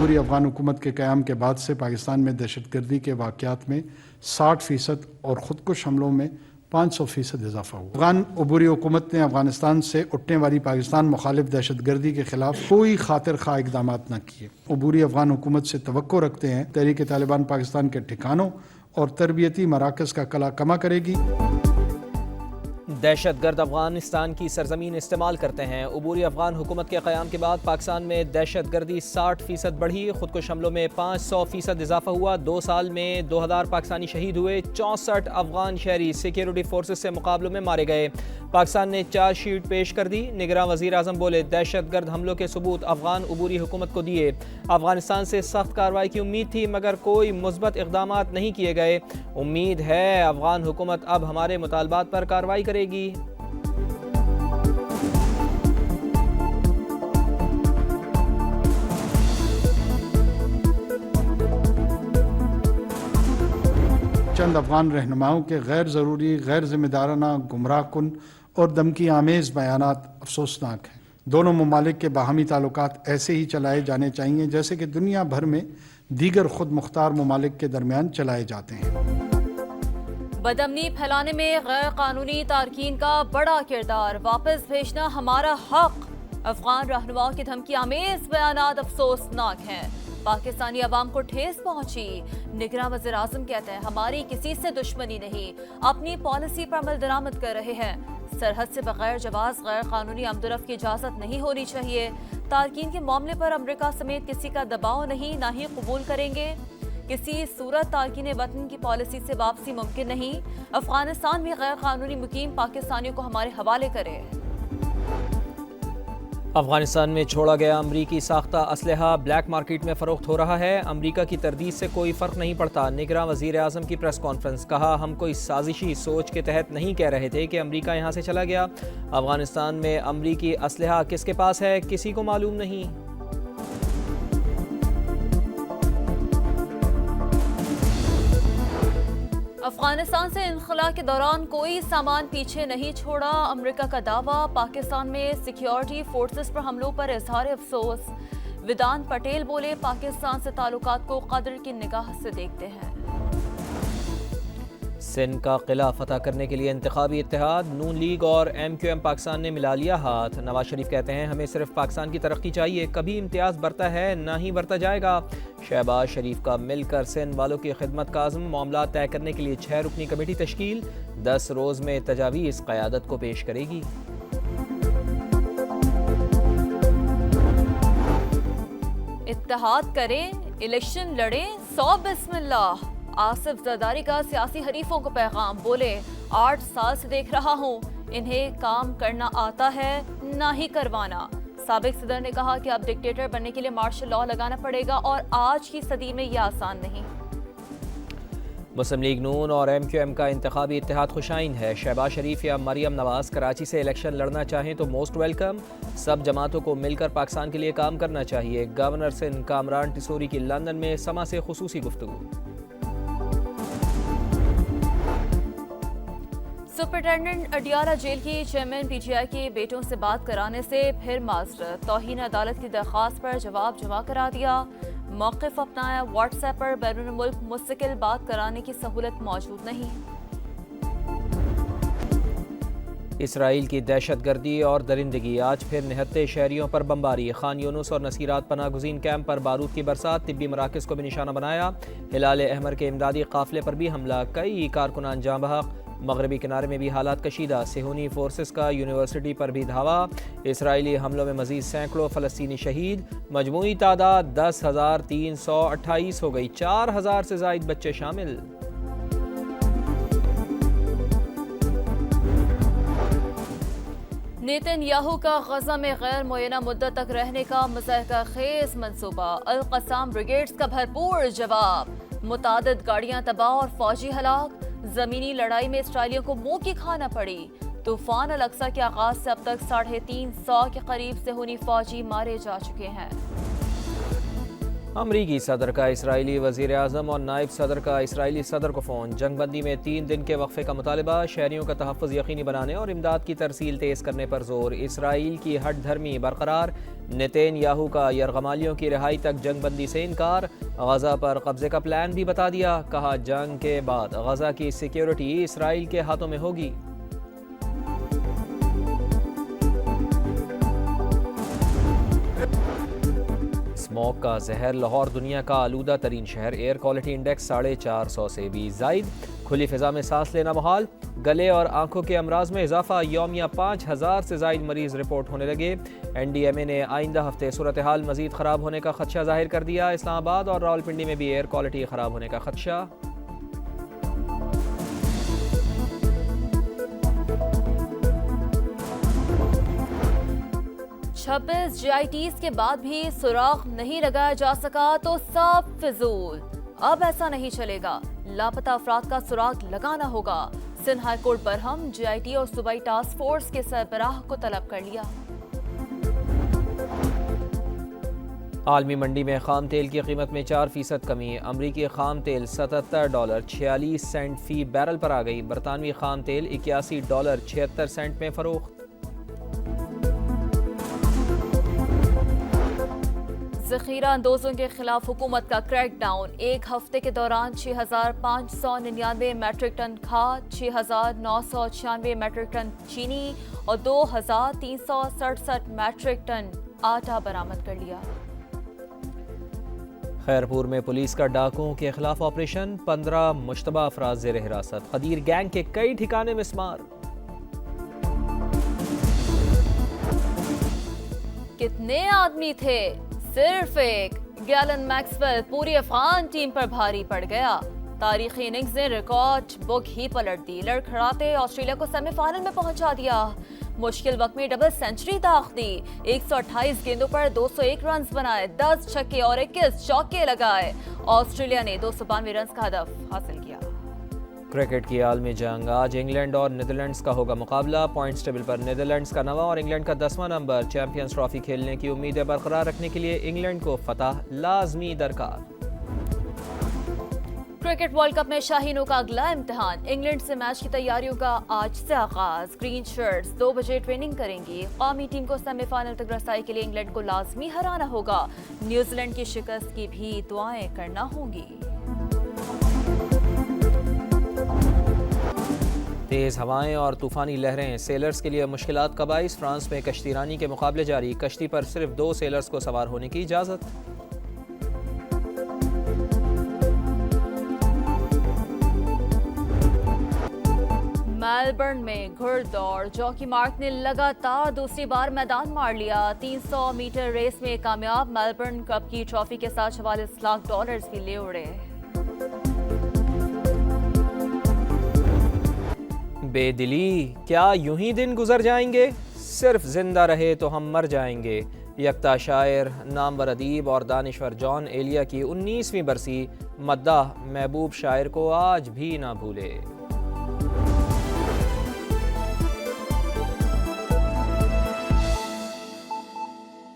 عبوری افغان حکومت کے قیام کے بعد سے پاکستان میں دہشت گردی کے واقعات میں 60% اور خودکش حملوں میں 500% اضافہ ہوا۔ افغان عبوری حکومت نے افغانستان سے اٹھنے والی پاکستان مخالف دہشت گردی کے خلاف کوئی خاطر خواہ اقدامات نہ کیے۔ عبوری افغان حکومت سے توقع رکھتے ہیں تحریک طالبان پاکستان کے ٹھکانوں اور تربیتی مراکز کا کلا کما کرے گی۔ دہشت گرد افغانستان کی سرزمین استعمال کرتے ہیں۔ عبوری افغان حکومت کے قیام کے بعد پاکستان میں دہشت گردی 60% بڑھی، خودکش حملوں میں 500% اضافہ ہوا۔ 2 سال میں 2000 پاکستانی شہید ہوئے، 64 افغان شہری سیکیورٹی فورسز سے مقابلوں میں مارے گئے۔ پاکستان نے چارج شیٹ پیش کر دی۔ نگراں وزیر اعظم بولے، دہشت گرد حملوں کے ثبوت افغان عبوری حکومت کو دیے۔ افغانستان سے سخت کارروائی کی امید تھی مگر کوئی مثبت اقدامات نہیں کیے گئے۔ امید ہے افغان حکومت اب ہمارے مطالبات پر کارروائی کرے گی۔ چند افغان رہنماؤں کے غیر ضروری، غیر ذمہ دارانہ، گمراہ کن اور دھمکی آمیز بیانات افسوسناک ہیں۔ دونوں ممالک کے باہمی تعلقات ایسے ہی چلائے جانے چاہیے جیسے کہ دنیا بھر میں دیگر خود مختار ممالک کے درمیان چلائے جاتے ہیں۔ بدامنی پھیلانے میں غیر قانونی تارکین کا بڑا کردار، واپس بھیجنا ہمارا حق۔ افغان رہنماؤں کی دھمکی آمیز بیانات افسوسناک ہیں، پاکستانی عوام کو ٹھیس پہنچی۔ نگراں وزیر اعظم کہتے ہیں، ہماری کسی سے دشمنی نہیں، اپنی پالیسی پر عمل درآمد کر رہے ہیں۔ سرحد سے بغیر جواز غیر قانونی آمد و رفت کی اجازت نہیں ہونی چاہیے۔ تارکین کے معاملے پر امریکہ سمیت کسی کا دباؤ نہیں، نہ ہی قبول کریں گے۔ کسی صورت تارکین وطن کی پالیسی سے واپسی ممکن نہیں۔ افغانستان میں غیر قانونی مقیم پاکستانیوں کو ہمارے حوالے کرے۔ افغانستان میں چھوڑا گیا امریکی ساختہ اسلحہ بلیک مارکیٹ میں فروخت ہو رہا ہے، امریکہ کی تردید سے کوئی فرق نہیں پڑتا۔ نگراں وزیر اعظم کی پریس کانفرنس، کہا ہم کوئی سازشی سوچ کے تحت نہیں کہہ رہے تھے کہ امریکہ یہاں سے چلا گیا۔ افغانستان میں امریکی اسلحہ کس کے پاس ہے کسی کو معلوم نہیں۔ افغانستان سے انخلا کے دوران کوئی سامان پیچھے نہیں چھوڑا، امریکہ کا دعویٰ۔ پاکستان میں سیکیورٹی فورسز پر حملوں پر اظہار افسوس۔ ویدان پٹیل بولے، پاکستان سے تعلقات کو قدر کی نگاہ سے دیکھتے ہیں۔ سندھ کا قلعہ فتح کرنے کے لیے انتخابی اتحاد، نون لیگ اور ایم کیو ایم پاکستان نے ملا لیا ہاتھ۔ نواز شریف کہتے ہیں، ہمیں صرف پاکستان کی ترقی چاہیے، کبھی امتیاز برتا ہے نہ ہی برتا جائے گا۔ شہباز شریف کا مل کر سندھ والوں کی خدمت کا عزم، معاملات طے کرنے کے لیے 6 رکنی کمیٹی تشکیل، 10 روز میں تجاویز قیادت کو پیش کرے گی۔ اتحاد کریں، الیکشن لڑیں، 100 بسم اللہ۔ آصف زرداری کا سیاسی حریفوں کو پیغام، بولے 8 سال سے دیکھ رہا ہوں، انہیں کام کرنا آتا ہے نہ ہی کروانا۔ سابق صدر نے کہا کہ اب ڈکٹیٹر بننے کے لیے مارشل لاء لگانا پڑے گا اور آج کی صدی میں یہ آسان نہیں۔ مسلم لیگ نون اور ایم کیو ایم کا انتخابی اتحاد خوشائن ہے۔ شہباز شریف یا مریم نواز کراچی سے الیکشن لڑنا چاہیں تو موسٹ ویلکم، سب جماعتوں کو مل کر پاکستان کے لیے کام کرنا چاہیے۔ گورنر سندھ کامران ٹیسوری کی لندن میں سما سے خصوصی گفتگو۔ سپرنٹینڈنٹ اڈیالہ جیل کی چیئرمین پی ٹی آئی کے بیٹوں سے بات کرانے سے پھر معذرت، توہین عدالت کی درخواست پر جواب جمع کرا دیا، موقف اپنایا، واٹس ایپ پر بیرون ملک مستقل بات کرانے کی سہولت موجود نہیں۔ اسرائیل کی دہشت گردی اور درندگی، آج پھر نہتے شہریوں پر بمباری، خان یونس اور نصیرات پناہ گزین کیمپ پر بارود کی برسات، طبی مراکز کو بھی نشانہ بنایا، ہلال احمر کے امدادی قافلے پر بھی حملہ، کئی کارکنان جاں بحق، مغربی کنارے میں بھی حالات کشیدہ، صہیونی فورسز کا یونیورسٹی پر بھی دھاوا، اسرائیلی حملوں میں مزید سینکڑوں فلسطینی شہید، مجموعی تعداد 10,328 ہو گئی، 4,000 سے زائد بچے شامل۔ نیتن یاہو کا غزہ میں غیر معینہ مدت تک رہنے کا مضحکہ خیز منصوبہ، القسام بریگیڈز کا بھرپور جواب، متعدد گاڑیاں تباہ اور فوجی ہلاک، زمینی لڑائی میں اسرائیلیوں کو منہ کی کھانا پڑی، طوفان الاقصی کے آغاز سے اب تک 350 کے قریب صہیونی فوجی مارے جا چکے ہیں۔ امریکی صدر کا اسرائیلی وزیر اعظم اور نائب صدر کا اسرائیلی صدر کو فون، جنگ بندی میں 3 دن کے وقفے کا مطالبہ، شہریوں کا تحفظ یقینی بنانے اور امداد کی ترسیل تیز کرنے پر زور، اسرائیل کی ہٹ دھرمی برقرار، نتین یاہو کا یرغمالیوں کی رہائی تک جنگ بندی سے انکار، غزہ پر قبضے کا پلان بھی بتا دیا، کہا جنگ کے بعد غزہ کی سیکیورٹی اسرائیل کے ہاتھوں میں ہوگی۔ اسموگ کا زہر، لاہور دنیا کا آلودہ ترین شہر، ایئر کوالٹی انڈیکس 450 سے بھی زائد، کھلی فضا میں سانس لینا محال، گلے اور آنکھوں کے امراض میں اضافہ، یومیہ 5000 سے زائد مریض رپورٹ ہونے لگے۔ این ڈی ایم اے نے آئندہ ہفتے صورتحال مزید خراب ہونے کا خدشہ ظاہر کر دیا، اسلام آباد اور راولپنڈی میں بھی ایئر کوالٹی خراب ہونے کا خدشہ۔ 26 جی آئی ٹیز کے بعد بھی سراغ نہیں لگایا جا سکا تو صاف فضول، اب ایسا نہیں چلے گا، لاپتہ افراد کا سراغ لگانا ہوگا۔ سندھ ہائی کورٹ پر ہم جی آئی ٹی اور صوبائی ٹاسک فورس کے سربراہ کو طلب کر لیا۔ عالمی منڈی میں خام تیل کی قیمت میں 4% کمی، امریکی خام تیل $77.46 فی بیرل پر آ گئی، برطانوی خام تیل $81.76 میں فروخت۔ ذخیرہ اندوزوں کے خلاف حکومت کا کریک ڈاؤن، ایک ہفتے کے دوران 6599 میٹرک ٹن کھاد، 6996 میٹرک ٹن چینی اور 2367 میٹرک ٹن آٹا برآمد کر لیا۔ خیرپور میں پولیس کا ڈاکوؤں کے خلاف آپریشن، 15 مشتبہ افراد زیر حراست، قدیر گینگ کے کئی ٹھکانے مسمار۔ کتنے آدمی تھے؟ صرف ایک، گیلن میکسویل پوری افغان ٹیم پر بھاری پڑ گیا، تاریخی اننگز نے ریکارڈ بک ہی پلٹ دی، لڑکھڑاتے آسٹریلیا کو سیمی فائنل میں پہنچا دیا، مشکل وقت میں ڈبل سینچری داغ دی، 128 گیندوں پر 201 رنز بنائے، 10 چھکے اور 21 چوکے لگائے، آسٹریلیا نے 292 رنز کا ہدف حاصل کیا۔ کرکٹ کی عالمی جنگ، آج انگلینڈ اور نیدرلینڈز کا ہوگا مقابلہ، پوائنٹس ٹیبل پر نیدرلینڈز کا 9واں اور انگلینڈ کا 10واں نمبر، چیمپئنز ٹرافی کھیلنے کی امیدیں برقرار رکھنے کے لیے انگلینڈ کو فتح لازمی درکار۔ کرکٹ ورلڈ کپ میں شاہینوں کا اگلا امتحان، انگلینڈ سے میچ کی تیاریوں کا آج سے آغاز، گرین شرٹس 2 بجے ٹریننگ کریں گی، قومی ٹیم کو سیمی فائنل تک رسائی کے لیے انگلینڈ کو لازمی ہرانا ہوگا، نیوزی لینڈ کی شکست کی بھی دعائیں کرنا ہوں گی۔ تیز ہوائیں اور طوفانی لہریں سیلرز کے لیے مشکلات کا باعث، فرانس میں کشتی رانی کے مقابلے جاری، کشتی پر صرف 2 سیلرز کو سوار ہونے کی اجازت۔ میلبرن میں گھڑ دوڑ، جاکی مارک نے لگاتار دوسری بار میدان مار لیا، 300 میٹر ریس میں کامیاب، میلبرن کپ کی ٹرافی کے ساتھ $44 لاکھ بھی لے اڑے۔ بے دلی، کیا یوں ہی دن گزر جائیں گے؟ صرف زندہ رہے تو ہم مر جائیں گے، یکتا شاعر، نامور ادیب اور دانشور جان ایلیا کی 19ویں برسی، مداح محبوب شاعر کو آج بھی نہ بھولے۔